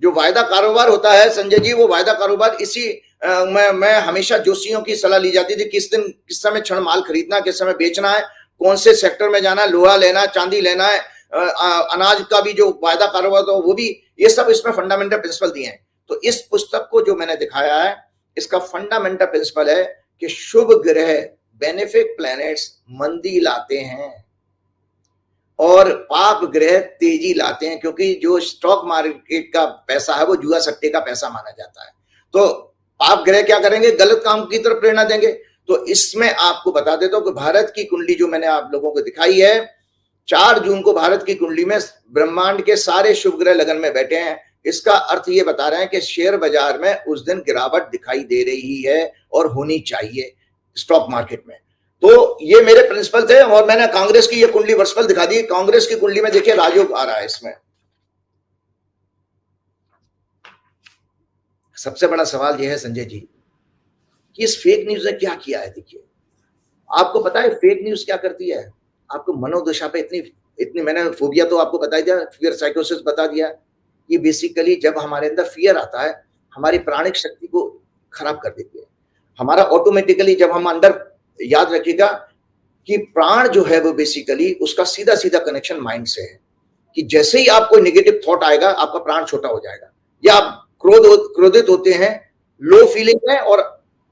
जो वायदा कारोबार होता है संजय जी, वो वायदा कारोबार इसी मैं हमेशा जोशियों की सलाह ली जाती थी, किस दिन किस समय क्षण माल खरीदना, किस समय बेचना है, कौन से सेक्टर में जाना है, लोहा लेना है, चांदी लेना है, अनाज का भी जो वायदा कारोबार था वो भी, ये सब इसमें फंडामेंटल प्रिंसिपल दिए हैं। तो इस पुस्तक को जो मैंने दिखाया है, इसका फंडामेंटल प्रिंसिपल है कि शुभ ग्रह बेनिफिक प्लैनेट्स मंदी लाते हैं और पाप ग्रह तेजी लाते हैं, क्योंकि जो स्टॉक मार्केट का पैसा है वो जुआ सट्टे का पैसा माना जाता है। तो पाप ग्रह क्या करेंगे, गलत काम की तरफ प्रेरणा देंगे। तो इसमें आपको बता देता हूं कि भारत की कुंडली जो मैंने आप लोगों को दिखाई है, 4 जून को भारत की कुंडली में ब्रह्मांड के सारे शुभ ग्रह लगन में बैठे हैं। इसका अर्थ ये बता रहे हैं कि शेयर बाजार में उस दिन गिरावट दिखाई दे रही है और होनी चाहिए स्टॉक मार्केट में। तो ये मेरे प्रिंसिपल थे, और मैंने कांग्रेस की ये कुंडली वर्षफल दिखा दी। कांग्रेस की कुंडली में देखिए राजयोग आ रहा है। इसमें सबसे बड़ा सवाल यह है संजय जी कि इस फेक न्यूज ने क्या किया है। देखिए, आपको पता है फेक न्यूज क्या करती है, आपको मनोदशा पे इतनी मैंने फोबिया तो आपको बता दिया, फियर साइकोसिस बता दिया। ये बेसिकली जब हमारे अंदर फियर आता है, हमारी प्राणिक शक्ति को खराब कर देती है। हमारा ऑटोमेटिकली जब हम अंदर, याद रखिएगा कि प्राण जो है वो बेसिकली उसका सीधा सीधा कनेक्शन माइंड से है, कि जैसे ही आपको नेगेटिव थॉट आएगा आपका प्राण छोटा हो जाएगा, या आप क्रोधित होते हैं, लो फीलिंग है और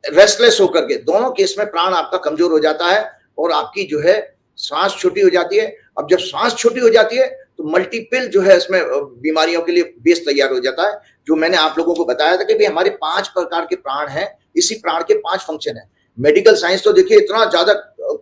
रेस्टलेस होकर के, दोनों केस में प्राण आपका कमजोर हो जाता है और आपकी जो है सांस छोटी हो जाती है। अब जब सांस छोटी हो जाती है तो मल्टीपल जो है इसमें बीमारियों के लिए बेस तैयार हो जाता है। जो मैंने आप लोगों को बताया था कि भाई हमारे 5 प्रकार के प्राण हैं, इसी प्राण के 5 फंक्शन है। मेडिकल साइंस तो देखिए इतना ज्यादा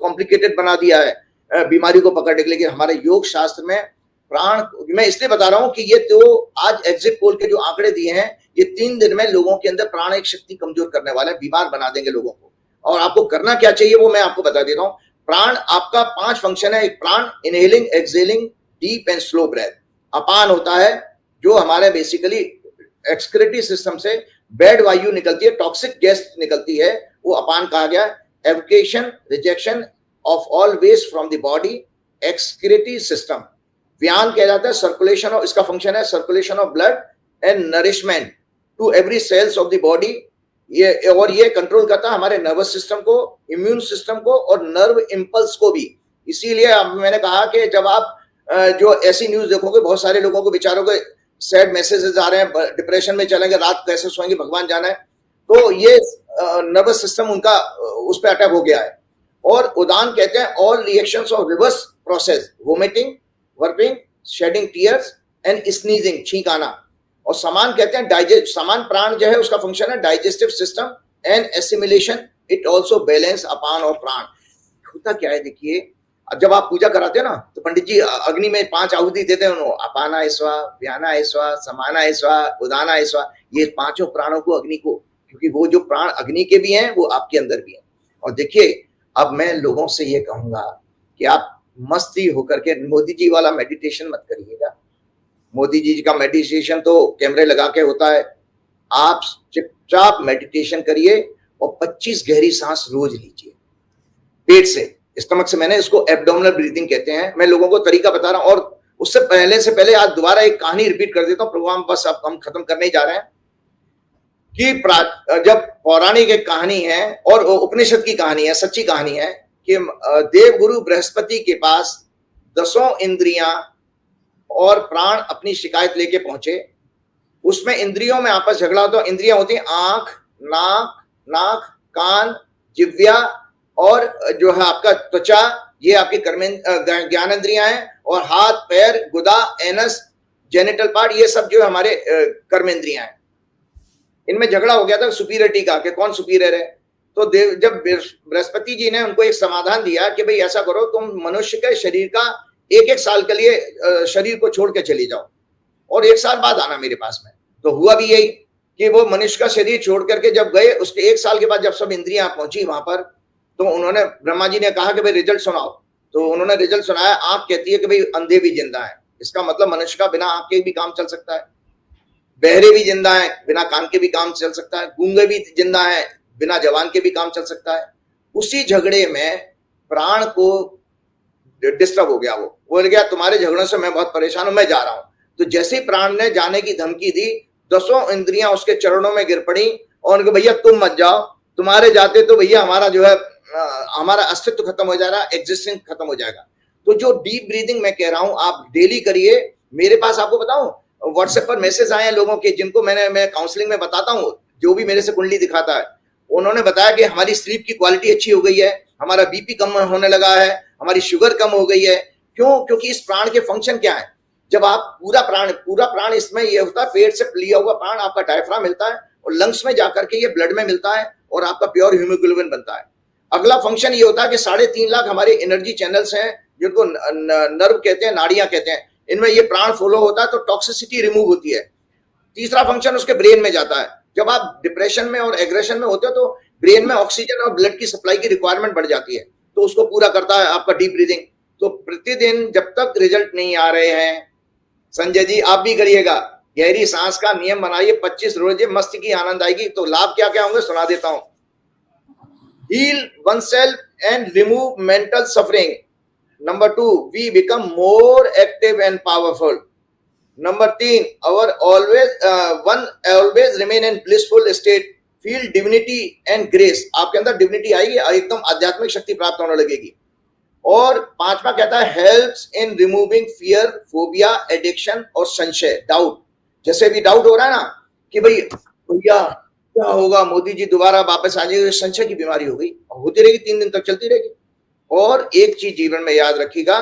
कॉम्प्लिकेटेड बना दिया है बीमारी को पकड़ने के लिए, लेकिन हमारे योग शास्त्र में प्राण, मैं इसलिए बता रहा हूं कि ये तो आज एग्जिट पोल के जो आंकड़े दिए हैं, ये 3 दिन में लोगों के अंदर प्राणिक शक्ति कमजोर करने वाला है, बीमार बना देंगे लोगों को। और आपको करना क्या चाहिए वो मैं आपको बता देता हूं। प्राण आपका 5 फंक्शन है। एक प्राण inhaling, exhaling, deep and slow breath. अपान होता है जो हमारे बेसिकली एक्सक्रीटरी सिस्टम से बैड वायु निकलती है, टॉक्सिक गैस निकलती है, वो अपान कहा गया। Evocation, rejection of all waste from the body, excretory system. व्यान कहा जाता है सर्कुलेशन ऑफ, इसका फंक्शन है circulation of blood and nourishment to every cells of the body. ये कंट्रोल करता है हमारे नर्वस सिस्टम को, इम्यून सिस्टम को और नर्व इंपल्स को भी। इसीलिए मैंने कहा कि जब आप जो ऐसी न्यूज देखोगे, बहुत सारे लोगों को बेचारों को सैड मैसेजेस आ रहे हैं, डिप्रेशन में चलेंगे, रात कैसे सोएंगे भगवान जाने, तो ये नर्वस सिस्टम उनका उस पर अटैक हो गया है। और उदान कहते हैं all reactions of reverse process, vomiting, burping, shedding tears and sneezing, छींक आना। और समान कहते हैं डाइजेस्ट, समान प्राण जो है उसका फंक्शन है digestive system and assimilation, it also balance अपान और प्राण। होता क्या है देखिए, जब आप पूजा कराते हो ना तो पंडित जी अग्नि में 5 आहुति देते हैं, उन्होंने अपाना स्वा, व्याना स्वा, समाना स्वा, उदाना स्वा, ये 5 प्राणों को अग्नि को, क्योंकि वो जो प्राण अग्नि के भी हैं वो आपके अंदर भी हैं। और देखिए अब मैं लोगों से ये कहूंगा कि आप मस्ती होकर के मोदी जी वाला मेडिटेशन मत करिएगा। मोदी जी का मेडिटेशन तो कैमरे लगा के होता है, आप चुपचाप मेडिटेशन करिए और 25 गहरी सांस रोज लीजिए पेट से, स्टमक से। मैंने इसको एब्डोमिनल ब्रीथिंग कहते हैं। मैं लोगों को तरीका बता रहा हूं। और उससे पहले आज दोबारा एक कहानी रिपीट कर देता हूं, प्रोग्राम बस अब हम खत्म करने ही जा रहे हैं। कि जब पौराणिक एक कहानी है और उपनिषद की कहानी है, सच्ची कहानी है कि देवगुरु बृहस्पति के पास 10 इंद्रियां और प्राण अपनी शिकायत लेके पहुंचे। उसमें इंद्रियों में आपस झगड़ा होता है। इंद्रियां होती हैं आंख, नाक, कान, जिह्वा और जो है आपका त्वचा, ये आपकी ज्ञानेंद्रियां हैं। और हाथ, पैर, गुदा, एनस, जेनिटल पार्ट, ये सब जो हमारे कर्मेंद्रियां हैं। इनमें झगड़ा हो गया था सुपीरियरिटी का कि कौन सुपीरियर है। तो जब बृहस्पति जी ने उनको एक समाधान दिया कि भाई ऐसा करो, तुम मनुष्य के शरीर का 1-1 साल के लिए शरीर को छोड़ के चली जाओ और 1 साल बाद आना मेरे पास में। तो हुआ भी यही कि वो मनुष्य का शरीर छोड़ करके जब गए, उसके 1 साल के बाद जब सब इंद्रियां पहुंची वहां पर, तो उन्होंने, ब्रह्मा जी ने कहा कि भाई रिजल्ट सुनाओ। तो उन्होंने रिजल्ट सुनाया। आंख कहती है कि भाई अंधे भी जिंदा है, इसका मतलब मनुष्य का बिना आंख के भी काम चल सकता है। बहरे भी जिंदा है, बिना कान के भी काम चल सकता है। गूंगे भी जिंदा है, बिना जबान के भी काम चल सकता है। उसी झगड़े में प्राण को डिस्टर्ब हो गया। वो बोल गया तुम्हारे झगड़ों से मैं बहुत परेशान हूं, मैं जा रहा हूं। तो जैसे ही प्राण ने जाने की धमकी दी, 10 इंद्रियां उसके चरणों में गिर पड़ी और उनको, भैया तुम मत जाओ, तुम्हारे जाते तो भैया हमारा जो है हमारा अस्तित्व खत्म हो जाएगा, एग्जिस्टेंस खत्म हो जाएगा। तो जो डीप ब्रीदिंग मैं कह रहा हूं आप डेली करिए। मेरे पास आपको बताऊं व्हाट्सएप पर मैसेज आए हैं लोगों के, जिनको मैं काउंसलिंग में बताता हूं, जो भी मेरे से कुंडली दिखाता है, उन्होंने बताया कि हमारी स्लीप की क्वालिटी अच्छी हो गई है, हमारा बीपी कम होने लगा है, हमारी शुगर कम हो गई है। क्यों? क्योंकि इस प्राण के फंक्शन क्या है। जब आप पूरा प्राण इसमें ये होता है, पेट से लिया हुआ प्राण आपका डायफ्राम मिलता है और लंग्स में जाकर के ये ब्लड में मिलता है और आपका प्योर हीमोग्लोबिन बनता है। अगला फंक्शन ये होता है कि 3.5 लाख हमारे एनर्जी चैनल्स हैं, जिनको नर्व कहते हैं, नाड़ियां कहते हैं। इनमें ये प्राण फॉलो होता है तो टॉक्सिसिटी रिमूव होती है। तीसरा फंक्शन उसके ब्रेन में जाता है। जब आप डिप्रेशन में और एग्रेशन में होते हो तो ब्रेन में ऑक्सीजन और ब्लड की सप्लाई की रिक्वायरमेंट बढ़ जाती है, तो उसको पूरा करता है आपका डीप ब्रीदिंग। तो प्रतिदिन जब तक रिजल्ट नहीं आ रहे हैं, संजय जी आप भी करिएगा, गहरी सांस का नियम बनाइए, 25 रोज, मस्त की आनंद आएगी। तो लाभ क्या क्या होंगे सुना देता हूं। Heal oneself and remove mental suffering. Number 2, we become more active and powerful. Number 3, always remain in blissful state. Feel divinity and grace. आपके अंदर डिविनिटी आएगी, एकदम आध्यात्मिक शक्ति प्राप्त होने लगेगी। और 5वां कहता है helps in removing fear, phobia, addiction और संशय, डाउट। जैसे भी डाउट हो रहा है ना कि भाई भैया क्या होगा, मोदी जी दोबारा वापस आ जाएंगे, संशय की बीमारी हो गई, होती रहेगी, 3 दिन तक चलती रहेगी। और एक चीज जीवन में याद रखिएगा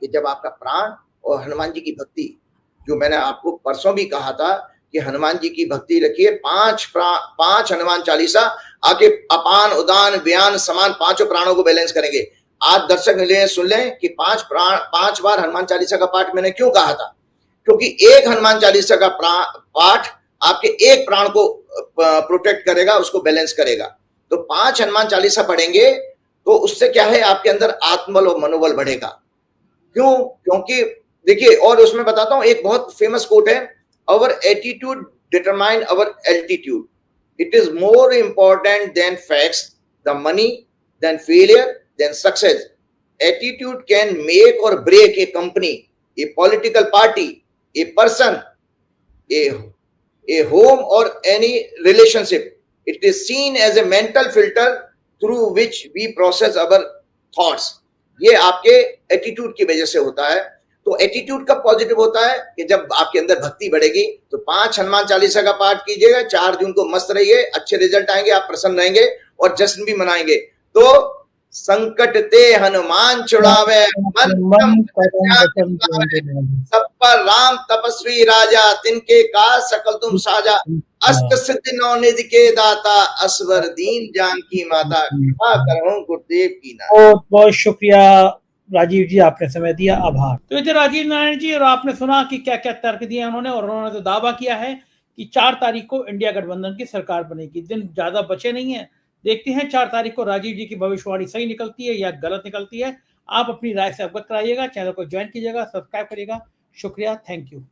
कि जब आपका प्राण और हनुमान जी की भक्ति, जो मैंने आपको परसों भी कहा था कि हनुमान जी की भक्ति रखिए, 5 हनुमान चालीसा आके अपान, उदान, व्यान, समान 5 प्राणों को बैलेंस करेंगे। आज दर्शक मिले सुन लें कि 5 बार हनुमान चालीसा का पाठ मैंने क्यों कहा था, क्योंकि एक हनुमान चालीसा का पाठ आपके एक प्राण को प्रोटेक्ट करेगा, उसको बैलेंस करेगा। तो 5 हनुमान चालीसा पढ़ेंगे तो उससे क्या है, आपके अंदर आत्मबल और मनोबल बढ़ेगा। क्यों? क्योंकि देखिए, और उसमें बताता हूं, एक बहुत फेमस कोट है, our attitude determine our altitude, it is more important than facts, the money, than failure, than success. Attitude can make or break a company, a political party, a person, a home or any relationship. It is seen as a mental filter through which we process our thoughts. ये आपके attitude की वजह से होता है। तो attitude कब positive होता है कि जब आपके अंदर भक्ति बढ़ेगी। तो 5 हनुमान चालीसा का पाठ कीजिएगा, 4 जून को मस्त रहिए, अच्छे रिजल्ट आएंगे, आप प्रसन्न रहेंगे और जश्न भी मनाएंगे। तो संकट ते हनुमान छुड़ावे, मन क्रम सब पर राम तपस्वी राजा, तिनके काज सकल तुम साजा, अष्ट सिद्धि नौ निधि के दाता, असवर दीन जानकी माता, कृपा करहु गुरुदेव की नाथ। बहुत बहुत शुक्रिया राजीव जी, आपने समय दिया, आभार। तो ये थे राजीव नारायण जी, और आपने सुना कि क्या क्या तर्क दिए उन्होंने, और उन्होंने तो दावा किया है कि 4 तारीख को इंडिया गठबंधन की सरकार बनेगी। दिन ज्यादा बचे नहीं है, देखते हैं 4 तारीख को राजीव जी की भविष्यवाणी सही निकलती है या गलत निकलती है। आप अपनी राय से अवगत कराइएगा, चैनल को ज्वाइन कीजिएगा, सब्सक्राइब करिएगा। शुक्रिया, थैंक यू।